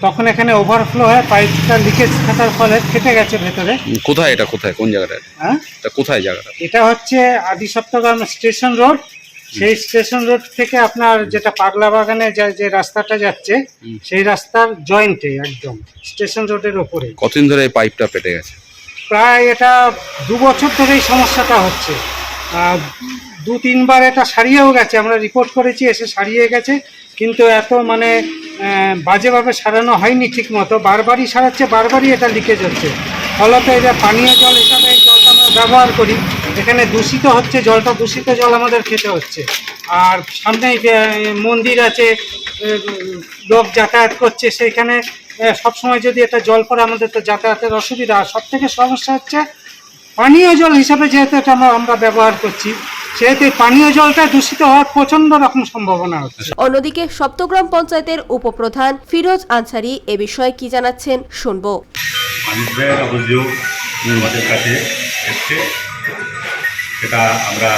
তখন এখানে ওভারফ্লো হয়ে পাইপটা লিকেজ থাকার ফলে ফেটে গেছে ভেতরে।
কোথায় এটা, কোথায়, কোন জায়গাটা?
হ্যাঁ,
কোথায় জায়গাটা?
এটা হচ্ছে আদি সপ্তগ্রাম স্টেশন রোড। সেই স্টেশন রোড থেকে আপনার যেটা পাগলা বাগানে যে রাস্তাটা যাচ্ছে, সেই রাস্তার জয়েন্টে একদম স্টেশন রোডের ওপরে।
কতদিন ধরে এই পাইপটা ফেটে গেছে?
প্রায় এটা 2 বছর ধরে এই সমস্যাটা হচ্ছে। 2-3 বার এটা সারিয়েও গেছে, আমরা রিপোর্ট করেছি, এসে সারিয়ে গেছে, কিন্তু এত মানে বাজেভাবে সারানো হয়নি ঠিক মতো, বারবারই সারাচ্ছে, বারবারই এটা লিকেজ হচ্ছে। ফলত এটা পানীয় জল হিসাবে এই জলটা আমরা ব্যবহার করি, এখানে দূষিত হচ্ছে জলটা, দূষিত জল আমাদের খেতে হচ্ছে। আর সামনে মন্দির আছে, লোক যাতায়াত করছে, সেখানে সবসময় যদি এটা জল পড়ে আমাদের তো যাতায়াতের অসুবিধা। আর সব থেকে সমস্যা হচ্ছে পানীয় জল হিসাবে যেহেতু এটা আমরা ব্যবহার করছি, সেহেতু পানীয় জলটা দূষিত হওয়ার প্রচন্ড রকম সম্ভাবনা হচ্ছে।
অন্যদিকে সপ্তগ্রাম পঞ্চায়েতের উপপ্রধান ফিরোজ আনসারি এ বিষয়ে কি জানাচ্ছেন শুনবো।
মানুষের অভিযোগ আমাদের কাছে এসছে, সেটা আমরা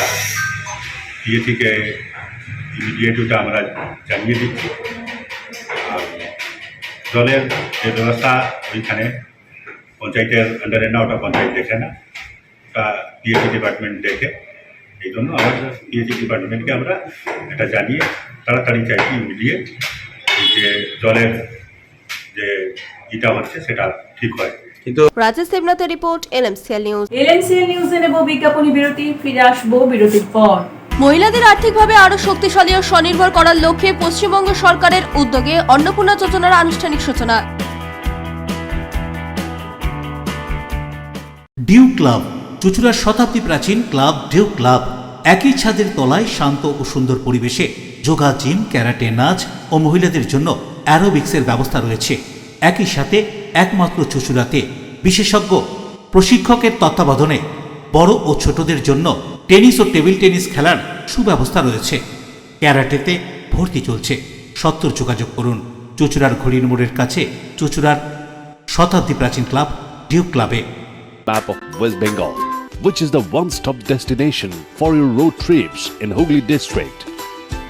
থেকে ইমিডিয়েট ওটা আমরা জানিয়ে দিচ্ছি। আর জলের যে ব্যবস্থা ওইখানে পঞ্চায়েতের আন্ডারে না, ওটা পঞ্চায়েত দেখে না, ওটা পিএইচই ডিপার্টমেন্ট দেখে। এই জন্য আমাদের পিএইচই ডিপার্টমেন্টকে আমরা এটা জানিয়ে তাড়াতাড়ি চাইছি ইমিডিয়েট যে জলের যে এটা হচ্ছে সেটা ঠিক হয়।
রাজেশ দেবনাথের রিপোর্ট, এলএমসিএল নিউজ।
এলএমসিএল নিউজে নেব বিজ্ঞাপনী বিরতি, ফিরে আসবো বিরতির পর।
মহিলাদের আর্থিকভাবে আরো শক্তিশালী ও স্বনির্ভর করার লক্ষ্যে পশ্চিমবঙ্গ সরকারের উদ্যোগে অন্নপূর্ণা যোজনার আনুষ্ঠানিক সূচনা।
ডিউ ক্লাব, চুঁচুড়ার শতাব্দী প্রাচীন ক্লাব ডিউ ক্লাব। একই ছাদের তলায় শান্ত ও সুন্দর পরিবেশে যোগা, জিম, ক্যারাটে, নাচ ও মহিলাদের জন্য অ্যারোবিক্সের ব্যবস্থা রয়েছে। একই সাথে একমাত্র চুঁচুড়াতে বিশেষজ্ঞ প্রশিক্ষকের তত্ত্বাবধানে বড় ও ছোটদের জন্য টেনিস ও টেবিল টেনিস খেলার সুব্যবস্থা রয়েছে। ক্যারাটেতে ভর্তি চলছে। সত্তর যোগাযোগ করুন চুঁচুড়ার ঘড়ির মোড়ের কাছে চুঁচুড়ার শতাব্দী প্রাচীন ক্লাব ডিউ ক্লাবে।
Map of West Bengal, which is the one-stop destination for your road trips in Hooghly district.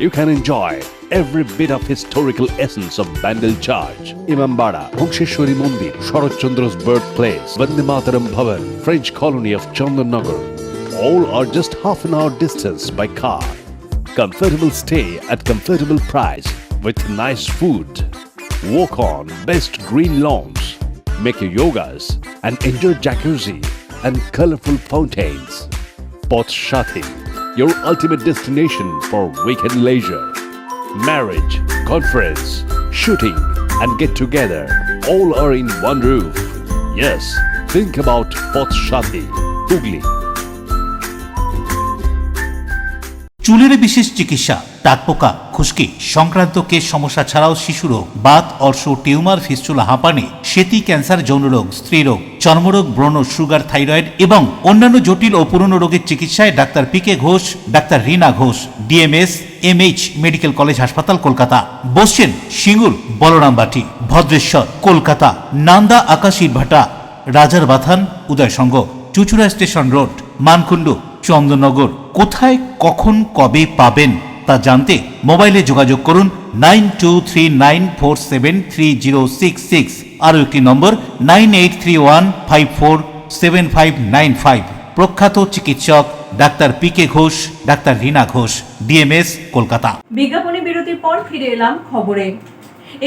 You can enjoy every bit of historical essence of Bandel Charge, Imambara, Bhongsheshwari Mandir, Sharat Chandra's birthplace, Vande Mataram Bhavan, French colony of Chandannagar. All are just half an hour distance by car. Comfortable stay at comfortable price with nice food. Walk on best green lawns. Make your yogas and enjoy jacuzzi and colorful fountains. Poth Shati, your ultimate destination for weekend leisure. Marriage, conference, shooting and get together all are in one roof. Yes, think about Poth Shati, Hooghly.
চুলের বিশেষ চিকিৎসা, টাকপোকা, খুশকি সংক্রান্ত কেশ সমস্যা ছাড়াও শিশুরোগ, Baat, অর্শ, tumour, fistula, হাঁপানি, সেতি, ক্যান্সার, যৌনরোগ, স্ত্রীরোগ, চর্মরোগ, ব্রণ, সুগার, থাইরয়েড এবং অন্যান্য জটিল ও পুরনো রোগের চিকিৎসায় doctor PK Ghosh, doctor Rina Ghosh, DMS MH medical college হাসপাতাল, কলকাতা। বসছেন সিঙ্গুর, বলরামবাটি, ভদ্রেশ্বর, কলকাতা, নান্দা, আকাশীরভাটা, রাজার বাথান, উদয়সঙ্গ, চুঁচুড়া স্টেশন রোড, মানকুণ্ডু, চন্দননগর। কোথায়, কখন, কবে পাবেন তা জানতে মোবাইলে যোগাযোগ করুন 9239473066। আরও একটি নম্বর 9831547595। প্রখ্যাত চিকিৎসক doctor PK Ghosh, doctor Rina Ghosh, DMS, Kolkata.
বিজ্ঞাপনী বিরতির পর ফিরে এলাম খবরে।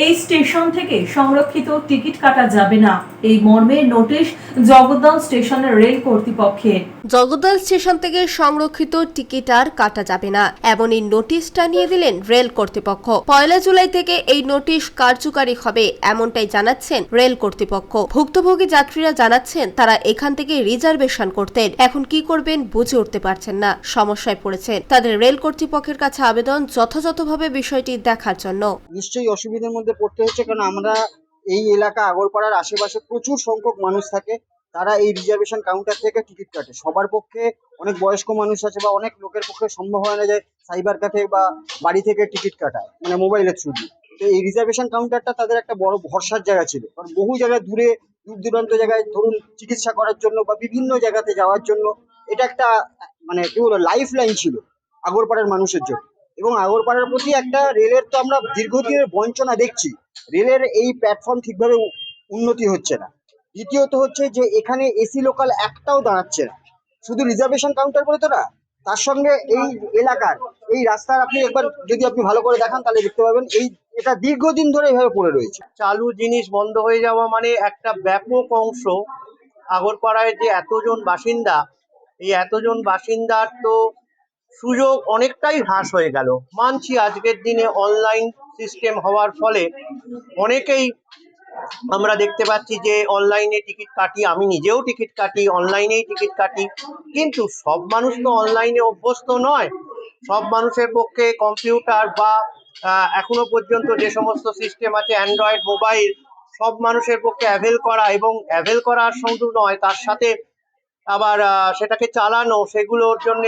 এই স্টেশন থেকে সংরক্ষিত টিকিট কাটা যাবে না, এই মর্মে নোটিশ জগদ্দল স্টেশনের রেল কর্তৃপক্ষের।
জগদ্দল স্টেশন থেকে সংরক্ষিত টিকিট আর কাটা যাবে না, এমনই নোটিশ টানিয়ে দিলেন রেল কর্তৃপক্ষ। 1 জুলাই থেকে এই নোটিশ কার্যকারী হবে, এমনটাই জানাচ্ছেন রেল কর্তৃপক্ষ। ভুক্তভোগী যাত্রীরা জানাচ্ছেন তারা এখান থেকে রিজার্ভেশন করতেন, এখন কি করবেন বুঝে উঠতে পারছেন না, সমস্যায় পড়েছেন। তাদের রেল কর্তৃপক্ষের কাছে আবেদন যথাযথভাবে বিষয়টি দেখার জন্য।
নিশ্চয়ই অসুবিধার মধ্যে পড়তে হচ্ছে, কারণ আমরা এই এলাকা আগরপাড়ার আশেপাশে প্রচুর সংখ্যক মানুষ থাকে, তারা এই রিজার্ভেশন কাউন্টার থেকে টিকিট কাটে। সবার পক্ষে, অনেক বয়স্ক মানুষ আছে বা অনেক লোকের পক্ষে সম্ভব হয় না যে সাইবার ক্যাফে বা বাড়ি থেকে টিকিট কাটায়, মানে মোবাইলের থ্রু দিয়ে। তো এই রিজার্ভেশন কাউন্টারটা তাদের একটা বড় ভরসার জায়গা ছিল, কারণ বহু জায়গায় দূর দূরান্ত জায়গায় ধরুন চিকিৎসা করার জন্য বা বিভিন্ন জায়গাতে যাওয়ার জন্য এটা একটা মানে কি বলবো লাইফ লাইন ছিল আগরপাড়ার মানুষের জন্য। এবং আগরপাড়ার প্রতি একটা রেলের তো আমরা দীর্ঘদিনের বঞ্চনা দেখছি, রেলের এই প্ল্যাটফর্ম ঠিকভাবে উন্নতি হচ্ছে না। দ্বিতীয়ত হচ্ছে যে এখানে এসি লোকাল একটাও দাঁড়াচ্ছে না, শুধু রিজার্ভেশন কাউন্টার বলে তো না, তার সঙ্গে এই এলাকার এই রাস্তার আপনি একবার যদি আপনি ভালো করে দেখান তাহলে দেখতে পাবেন এটা দীর্ঘদিন ধরে এইভাবে পড়ে রয়েছে।
চালু জিনিস বন্ধ হয়ে যাওয়া মানে একটা ব্যাপক অংশ আগরপাড়ায় যে এতজন বাসিন্দা, এই এতজন বাসিন্দার তো সুযোগ অনেকটাই হ্রাস হয়ে গেল। মানছি আজকের দিনে অনলাইন
সিস্টেম হওয়ার ফলে অনেকেই আমরা দেখতে পাচ্ছি যে অনলাইনে টিকিট কাটি, আমি নিজেও টিকিট কাটি, অনলাইনেই টিকিট কাটি, কিন্তু সব মানুষ তো অনলাইনে অভ্যস্ত নয়। সব মানুষের পক্ষে কম্পিউটার বা এখনো পর্যন্ত যে সমস্ত সিস্টেম আছে অ্যান্ড্রয়েড মোবাইল, সব মানুষের পক্ষে অ্যাভেল করা এবং অ্যাভেল করার শুধু নয়, তার সাথে আবার সেটাকে চালানো, সেগুলোর জন্য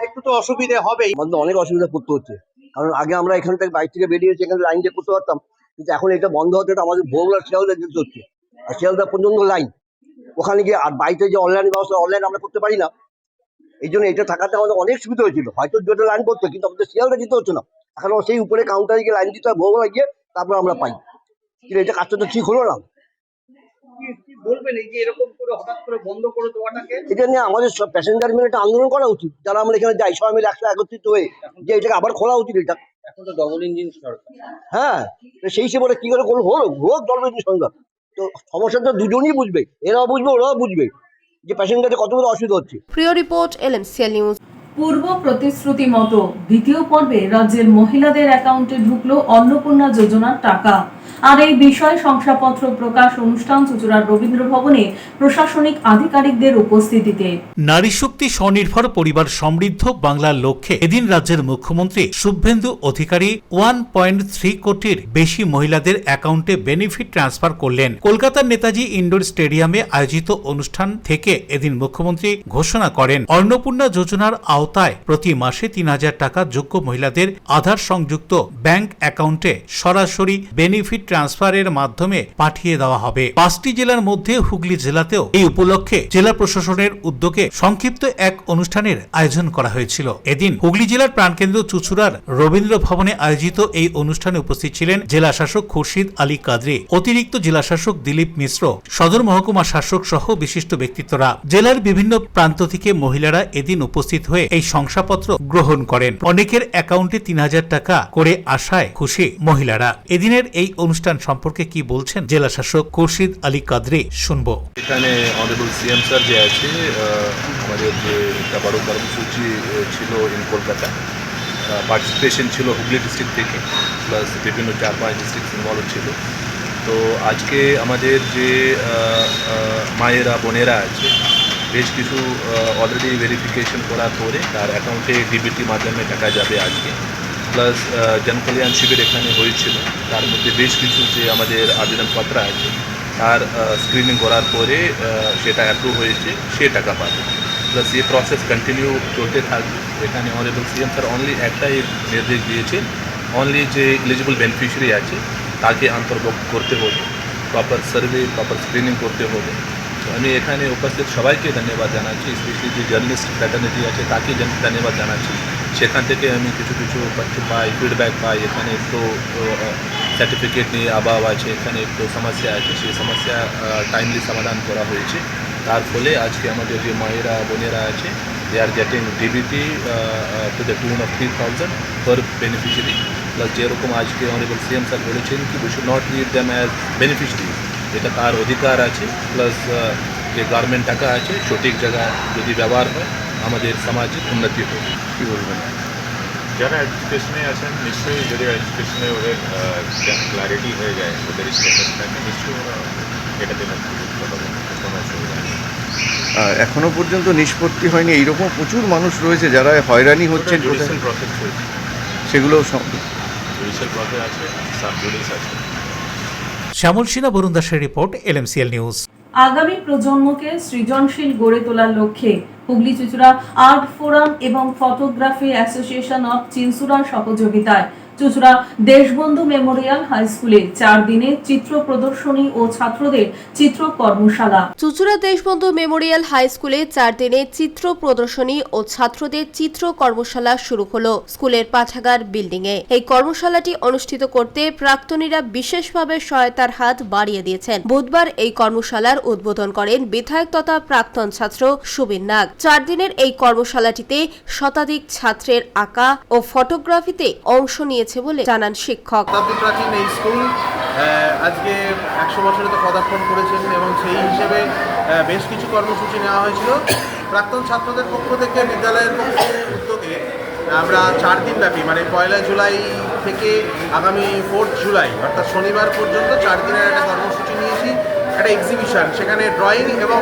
একটু তো অসুবিধে হবেই।
আমাদের অনেক অসুবিধা করতে হচ্ছে, কারণ আগে আমরা এখান থেকে বাইক থেকে বেরিয়ে এখানে লাইন দিয়ে করতে পারতাম, কিন্তু এখন এটা বন্ধ হতে আমাদের ভোরবেলা শিয়ালদা যেতে হচ্ছে, আর শিয়ালদা পর্যন্ত লাইন, ওখানে গিয়ে আর বাড়িতে যে অনলাইন ব্যবস্থা অনলাইন আমরা করতে পারি না। এই জন্য এটা থাকাতে আমাদের অনেক সুবিধা হয়েছিল, হয়তো দুটো লাইন করতো, কিন্তু আমাদের শিয়ালদা যেতে হচ্ছে না। এখন সেই উপরে কাউন্টারে গিয়ে লাইন দিতে হয় ভোরবেলা গিয়ে, তারপর আমরা পাই। কিন্তু এটা কাজটা তো ঠিক হলো না। এটা নিয়ে আমাদের সব প্যাসেঞ্জার মিলে একটা আন্দোলন করা উচিত, যারা আমরা এখানে যাই সবাই মিলে একসাথে একত্রিত হয়ে, যে এটাকে আবার খোলা উচিত। এটা
এখন তো ডবল ইঞ্জিন সরকার,
হ্যাঁ, সেই হিসেবে কি করে হোক ডবল ইঞ্জিন সরকার, তো সমস্যাটা দুজনই বুঝবে, এরাও বুঝবে ওরাও বুঝবে যে প্যাসেঞ্জারের কত বড় অসুবিধা হচ্ছে।
প্রিয় রিপোর্ট, LMCL নিউজ।
পূর্ব প্রতিশ্রুতি মতো দ্বিতীয় পর্বে রাজ্যের মহিলাদের অ্যাকাউন্টে ঢুকলো অন্নপূর্ণা যোজনার টাকা। আর এই বিষয়ে শংসাপত্র প্রকাশ অনুষ্ঠান চুঁচুড়ার রবীন্দ্র ভবনে প্রশাসনিক আধিকারিকদের উপস্থিতিতে।
নারী শক্তি স্বনির্ভর পরিবার সমৃদ্ধ বাংলার লক্ষ্যে এদিন রাজ্যের মুখ্যমন্ত্রী শুভেন্দু অধিকারী 1.3 কোটির বেশি মহিলাদের অ্যাকাউন্টে বেনিফিট ট্রান্সফার করলেন। কলকাতার নেতাজি ইন্ডোর স্টেডিয়ামে আয়োজিত অনুষ্ঠান থেকে এদিন মুখ্যমন্ত্রী ঘোষণা করেন, অন্নপূর্ণা যোজনার আওতায় প্রতি মাসে ৩,০০০ টাকা যোগ্য মহিলাদের আধার সংযুক্ত ব্যাংক অ্যাকাউন্টে সরাসরি বেনিফিট ট্রান্সফারের মাধ্যমে পাঠিয়ে দেওয়া হবে। 5টি জেলার মধ্যে হুগলি জেলাতেও এই উপলক্ষে জেলা প্রশাসনের উদ্যোগে সংক্ষিপ্ত এক অনুষ্ঠানের আয়োজন করা হয়েছিল। এদিন হুগলি জেলার প্রাণকেন্দ্র চুঁচুড়ার রবীন্দ্র ভবনে আয়োজিত এই অনুষ্ঠানে উপস্থিত ছিলেন জেলা শাসক খুরশিদ আলী কাদরি, অতিরিক্ত জেলা শাসক দিলীপ মিশ্র, সদর মহকুমা শাসক সহ বিশিষ্ট ব্যক্তিত্বরা। জেলার বিভিন্ন প্রান্ত থেকে মহিলারা এদিন উপস্থিত হয়ে এই শংসাপত্র গ্রহণ করেন। অনেকের অ্যাকাউন্টে ৩,০০০ টাকা করে আসায় খুশি মহিলারা। এদিনের এই অনুষ্ঠান সম্পর্কে কি বলছেন জেলা শাসক খুরশিদ আলী কাদরি, শুনবো।
এখানে অনারেবল সিএম স্যার যে আছে, আমাদের যে একটা বড় কর্মসূচি ছিল ইন কলকাতা, পার্টিসিপেশন ছিল হুগলি ডিস্ট্রিক্ট থেকে, প্লাস বিভিন্ন 4-5 ডিস্ট্রিক্ট ইনভলভ ছিল। তো আজকে আমাদের যে মায়েরা বোনেরা আছে, বেশ কিছু অলরেডি ভেরিফিকেশন করার পরে তার অ্যাকাউন্টে ডিবিটি মাধ্যমে টাকা যাবে আজকে। প্লাস জনকল্যাণ শিবির এখানে হয়েছিল, তার মধ্যে বেশ কিছু যে আমাদের আবেদনপত্র আছে তার স্ক্রিনিং করার পরে সেটা অ্যাপ্রুভ হয়েছে, সে টাকা পাবে। প্লাস এই প্রসেস কন্টিনিউ চলতে থাকবে। এখানে অনারেবল সিএম স্যার অনলি একটাই নির্দেশ দিয়েছেন, অনলি যে এলিজিবল বেনিফিশিয়ারি আছে তাকে অন্তর্ভুক্ত করতে হবে, প্রপার সার্ভে প্রপার স্ক্রিনিং করতে হবে। তো আমি এখানে উপস্থিত সবাইকে ধন্যবাদ জানাচ্ছি, স্পেশালি যে জার্নালিস্ট ফ্র্যাটার্নিটি আছে তাকে ধন্যবাদ জানাচ্ছি। সেখান থেকে আমি কিছু তথ্য পাই, ফিডব্যাক পাই। এখানে একটু সার্টিফিকেট নিয়ে অভাব আছে, এখানে একটু সমস্যা আছে, সেই সমস্যা টাইমলি সমাধান করা হয়েছে। তার ফলে আজকে আমাদের যে মায়েরা বোনেরা আছে, they are getting DBT to the tune of 3,000 per beneficiary. Plus যেরকম আজকে অনারেবল সিএম স্যার বলেছেন কি we should not treat them as beneficiary, এটা তার অধিকার আছে। প্লাস যে গভর্নমেন্ট টাকা আছে সঠিক জায়গায় যদি ব্যবহার হয় আমাদের সমাজের উন্নতি হবে। কী বলবেন?
যারা এডুকেশনে আছেন নিশ্চয়ই, যদি এডুকেশনে ওদের ক্লারিটি হয়ে যায়, ওদের স্ট্যাটাসটাকে নিশ্চয়ই ওরা এটাতে কোনো অসুবিধা নেই।
এখনো পর্যন্ত নিষ্পত্তি হয়নি, এইরকম প্রচুর মানুষ রয়েছে যারা হয়রানি হচ্ছেন।
জুডিশিয়াল প্রসেস চলছে,
সেগুলো
জুডিশিয়াল প্রসেস আছে, সাব জুডিস আছে।
শ্যামল সিনহা, বরুণ দাসের রিপোর্ট, LMCL নিউজ।
আগামী প্রজন্মকে সৃজনশীল গড়ে তোলার লক্ষ্যে হুগলি চুঁচুড়া আর্ট ফোরাম এবং ফটোগ্রাফি অ্যাসোসিয়েশন অফ চিনসুরার সহযোগিতায় চুঁচুড়া দেশবন্ধু মেমোরিয়াল হাই স্কুলে 4 দিনে চিত্র প্রদর্শনী ও ছাত্রদের চিত্র কর্মশালা।
চুঁচুড়া দেশবন্ধু মেমোরিয়াল হাই স্কুলে 4 দিনে চিত্র প্রদর্শনী ও ছাত্রদের চিত্র কর্মশালা শুরু হলো স্কুলের পাঠাগার বিল্ডিং এ। এই কর্মশালাটি অনুষ্ঠিত করতে প্রাক্তনীরা বিশেষভাবে সহায়তার হাত বাড়িয়ে দিয়েছেন। বুধবার এই কর্মশালার উদ্বোধন করেন বিধায়ক তথা প্রাক্তন ছাত্র সুবিন নাগ। 4 দিনের এই কর্মশালাটিতে শতাধিক ছাত্রের আঁকা ও ফটোগ্রাফিতে অংশ নিয়ে বলে জানান শিক্ষক।
শতাব্দী প্রাচীন এই স্কুল আজকে 100 বছরে তো পদার্পণ করেছেন এবং সেই হিসেবে বেশ কিছু কর্মসূচি নেওয়া হয়েছিল। প্রাক্তন ছাত্রদের পক্ষ থেকে বিদ্যালয়ের উদ্যোগে আমরা 4 দিন ব্যাপী মানে 1 জুলাই থেকে আগামী 4 জুলাই অর্থাৎ শনিবার পর্যন্ত 4 দিনের একটা কর্মসূচি নিয়েছি, একটা এক্সিবিশন, সেখানে ড্রয়িং এবং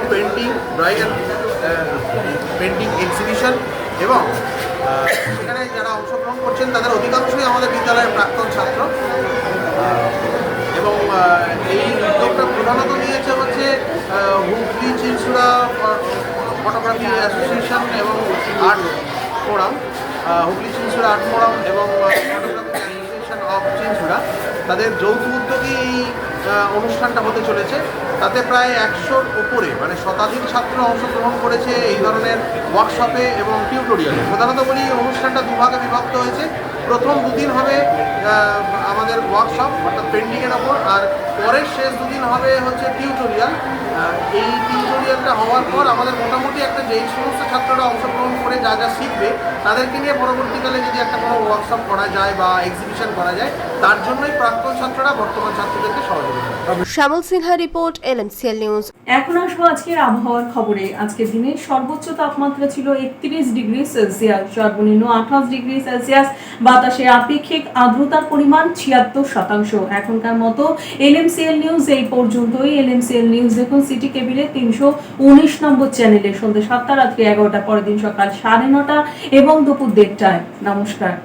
পেন্টিং এক্সিবিশন, এবং সেখানে যারা অংশগ্রহণ করছেন তাদের অধিকাংশই আমাদের বিদ্যালয়ের প্রাক্তন ছাত্র। এবং এই উদ্যোগটা প্রধানত নিয়েছে হচ্ছে হুগলি চিনসুড়া ফটোগ্রাফি অ্যাসোসিয়েশন এবং art forum, Hooghly Chinsurah art forum এবং ফটোগ্রাফি অ্যাসোসিয়েশন অফ চিনসুড়া, তাদের যৌথ উদ্যোগী এই অনুষ্ঠানটা হতে চলেছে। তাতে প্রায় 100-র উপরে মানে শতাধিক ছাত্র অংশগ্রহণ করেছে এই ধরনের ওয়ার্কশপে এবং টিউটোরিয়ালে। প্রধানত বলি এই অনুষ্ঠানটা দুভাগে বিভক্ত হয়েছে। প্রথম 2 দিন হবে আমাদের ওয়ার্কশপ অর্থাৎ পেন্টিংয়ের ওপর, আর পরের শেষ 2 দিন হবে হচ্ছে টিউটোরিয়াল। এই টিউটোরিয়ালটা হওয়ার পর আমাদের মোটামুটি একটা যেই সমস্ত ছাত্ররা অংশগ্রহণ করে যা যা শিখবে তাদেরকে নিয়ে পরবর্তীকালে যদি একটা কোনো ওয়ার্কশপ করা যায় বা এক্সিবিশন করা যায়, তার জন্যই প্রাক্তন ছাত্ররা বর্তমান ছাত্রদেরকে সহযোগিতা করে।
শ্যামল সিনহা রিপোর্ট, LMCL নিউজ।
এখন আসবো আজকের আবহাওয়ার খবরে। আজকের দিনের সর্বোচ্চ তাপমাত্রা ছিল 31 ডিগ্রি সেলসিয়াস, সর্বনিম্ন 28 ডিগ্রি সেলসিয়াস। বাতাসে আপেক্ষিক আর্দ্রতার পরিমাণ 76%। এখনকার মতো LMCL নিউজ এই পর্যন্তই। LMCL নিউজ দেখুন সিটি কেবিলে 319 নম্বর চ্যানেলে সন্ধ্যা 7টা, রাত্রি 11টা, পরের দিন সকাল 9:30 এবং দুপুর 1:30টায়। নমস্কার।